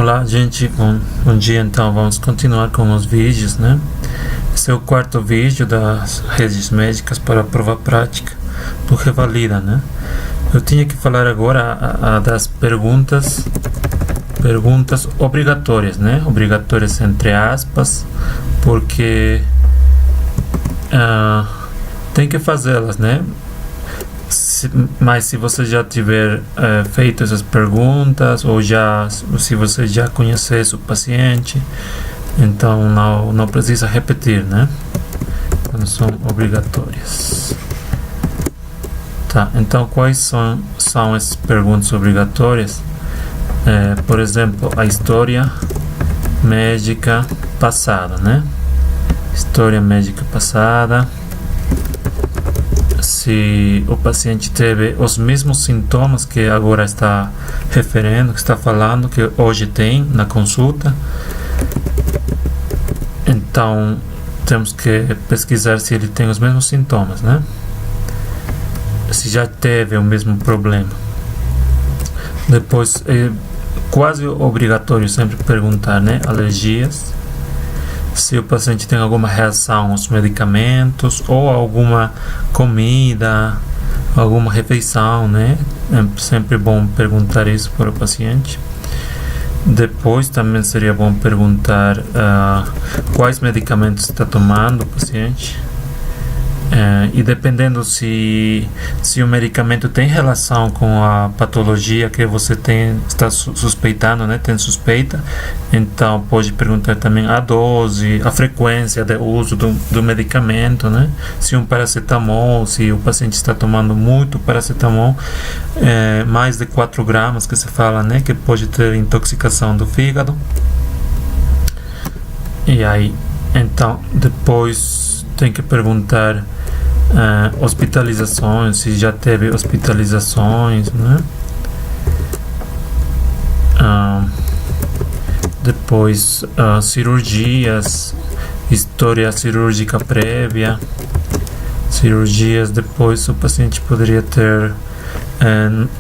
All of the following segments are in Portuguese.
Olá, gente, bom dia. Então vamos continuar com os vídeos, né? Esse é o quarto vídeo das redes médicas para a prova prática do Revalida, né? Eu tinha que falar agora das perguntas obrigatórias, né? Obrigatórias entre aspas, porque tem que fazê-las, né? Mas se você já tiver feito essas perguntas, ou se você já conhece o paciente, então não precisa repetir, né? Então são obrigatórias. Tá, então quais são essas perguntas obrigatórias? Por exemplo, a história médica passada, né? História médica passada. Se o paciente teve os mesmos sintomas que agora está referindo, que está falando, que hoje tem na consulta, então temos que pesquisar se ele tem os mesmos sintomas, né? Se já teve o mesmo problema. Depois, é quase obrigatório sempre perguntar, né? Alergias. Se o paciente tem alguma reação aos medicamentos ou alguma comida, alguma refeição, né? É sempre bom perguntar isso para o paciente. Depois também seria bom perguntar quais medicamentos está tomando o paciente. E dependendo se o medicamento tem relação com a patologia que você está suspeitando, né? Tem suspeita, então pode perguntar também a dose, a frequência de uso do medicamento, né? Se um paracetamol, se o paciente está tomando muito paracetamol, mais de 4 gramas que se fala, né? Que pode ter intoxicação do fígado. E aí, então, depois tem que perguntar hospitalizações, se já teve hospitalizações, né? Depois cirurgias, história cirúrgica prévia, cirurgias. Depois o paciente poderia ter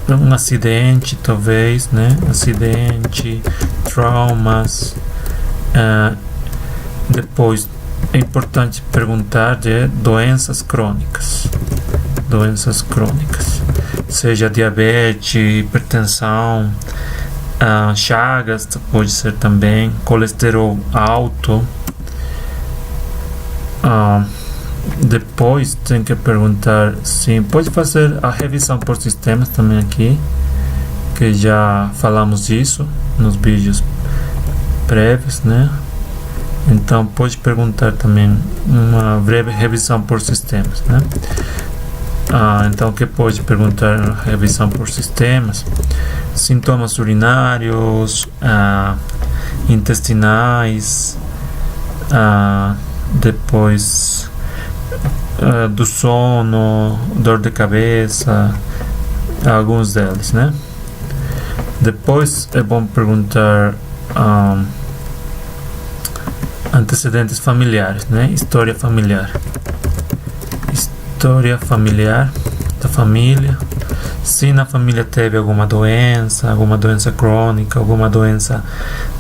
um acidente, talvez, né? Acidente, traumas. Depois é importante perguntar de doenças crônicas, seja diabetes, hipertensão, chagas, pode ser também, colesterol alto. Depois tem que perguntar, sim, pode fazer a revisão por sistemas também aqui, que já falamos disso nos vídeos prévios, né? Então pode perguntar também uma breve revisão por sistemas, né? Então o que pode perguntar na revisão por sistemas? Sintomas urinários, intestinais, depois do sono, dor de cabeça, alguns deles, né? Depois é bom perguntar antecedentes familiares, né? História familiar da família. Se na família teve alguma doença crônica, alguma doença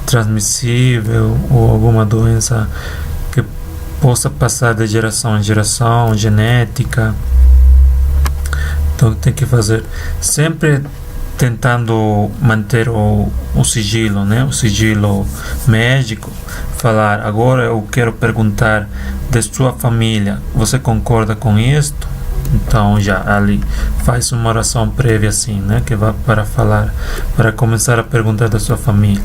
transmissível ou alguma doença que possa passar de geração em geração, genética. Então tem que fazer sempre tentando manter o sigilo, né? O sigilo médico. Falar, agora eu quero perguntar de sua família, você concorda com isto? Então já ali faz uma oração prévia assim, né? Que vai para começar a perguntar da sua família.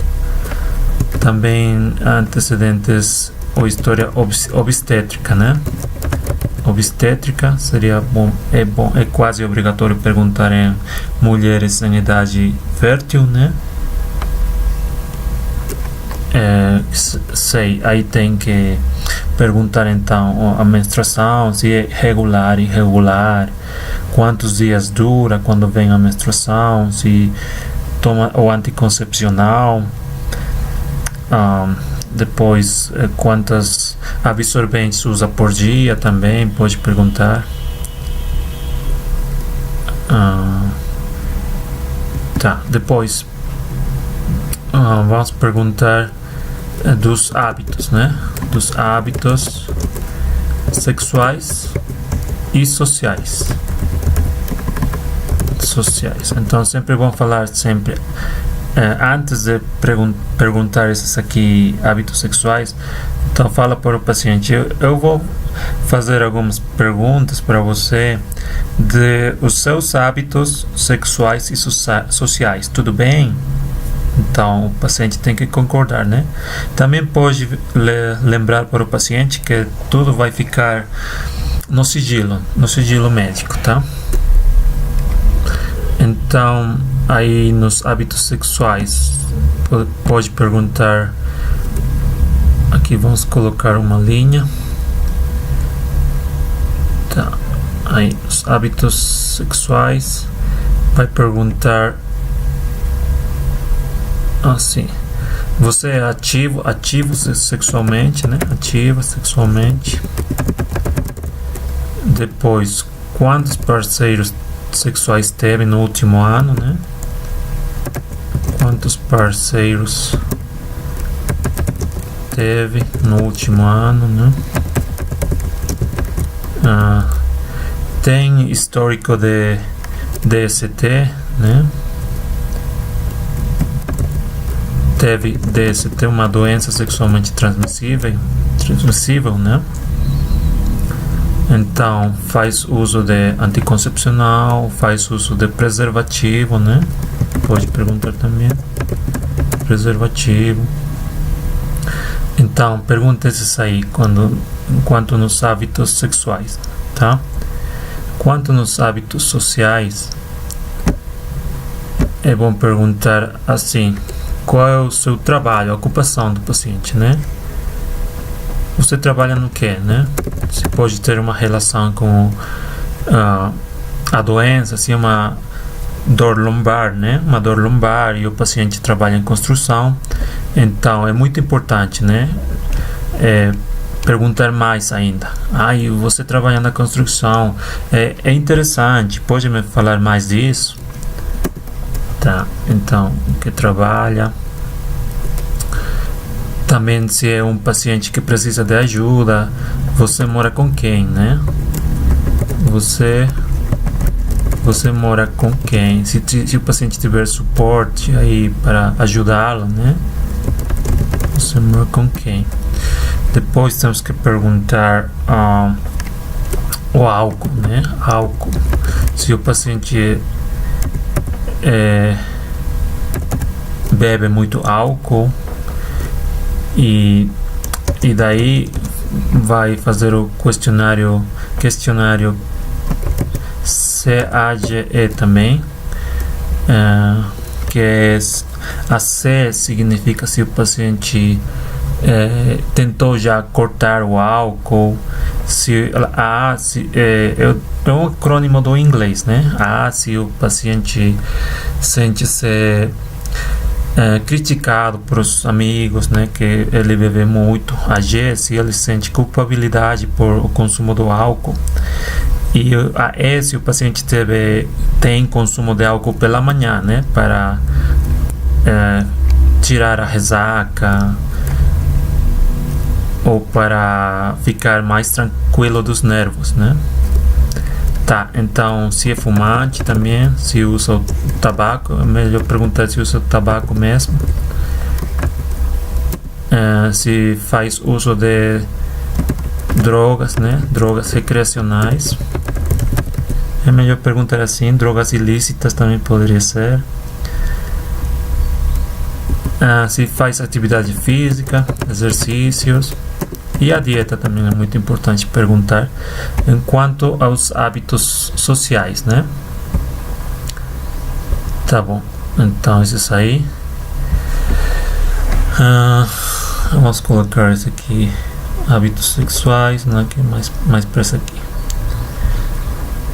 Também antecedentes ou história obstétrica, né? Obstétrica seria é quase obrigatório perguntar em mulheres em idade fértil, né? Aí tem que perguntar então a menstruação, se é regular, irregular, quantos dias dura quando vem a menstruação, se toma o anticoncepcional. Depois, quantas absorventes usa por dia também, pode perguntar. Depois vamos perguntar dos hábitos, né? Dos hábitos sexuais e sociais. Então sempre vamos falar antes de perguntar esses aqui hábitos sexuais. Então fala para o paciente, eu vou fazer algumas perguntas para você de os seus hábitos sexuais e sociais, tudo bem? Então o paciente tem que concordar, né? Também pode lembrar para o paciente que tudo vai ficar no sigilo médico, tá? Então, aí nos hábitos sexuais, pode perguntar, aqui vamos colocar uma linha, tá? Aí, os hábitos sexuais, vai perguntar assim, você é ativo sexualmente, né? Ativa sexualmente. Depois, quantos parceiros sexuais teve no último ano, né? Quantos parceiros teve no último ano, né? Tem histórico de DST, né? Teve DST, uma doença sexualmente transmissível, né? Então, faz uso de anticoncepcional, faz uso de preservativo, né? Pode perguntar também. Preservativo. Então, pergunta isso aí quanto nos hábitos sexuais, tá? Quanto nos hábitos sociais, é bom perguntar assim, qual é o seu trabalho, a ocupação do paciente, né? Você trabalha no que, né? Você pode ter uma relação com a doença, assim, uma dor lombar, né? Uma dor lombar e o paciente trabalha em construção. Então, é muito importante, né? Perguntar mais ainda. E você trabalha na construção. É interessante. Pode me falar mais disso? Tá. Então, que trabalha... Também, se é um paciente que precisa de ajuda, você mora com quem, né? Você mora com quem? Se o paciente tiver suporte aí para ajudá-lo, né? Você mora com quem? Depois temos que perguntar o álcool, né? Álcool. Se o paciente bebe muito álcool, e daí vai fazer o questionário CAGE também, que é a C significa se o paciente tentou já cortar o álcool, é um acrônimo do inglês, né? Se o paciente sente-se criticado por os amigos, né, que ele bebe muito. A G, se ele sente culpabilidade por o consumo do álcool. E a E, se o paciente tem consumo de álcool pela manhã, né, para tirar a ressaca ou para ficar mais tranquilo dos nervos, né? Tá, então se é fumante também, se usa o tabaco, é melhor perguntar se usa o tabaco mesmo. Se faz uso de drogas, né? Drogas recreacionais. É melhor perguntar assim, drogas ilícitas também poderia ser. Se faz atividade física, exercícios. E a dieta também é muito importante perguntar. Enquanto aos hábitos sociais, né? Tá bom. Então, isso aí. Vamos colocar esse aqui. Hábitos sexuais, né? Que mais para esse aqui.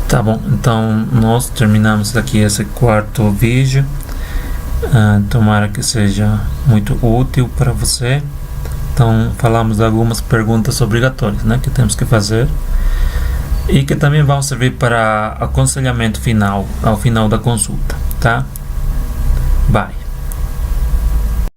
Tá bom. Então, nós terminamos aqui esse quarto vídeo. Tomara que seja muito útil para você. Então, falamos de algumas perguntas obrigatórias, né, que temos que fazer e que também vão servir para aconselhamento final, ao final da consulta, tá? Bye.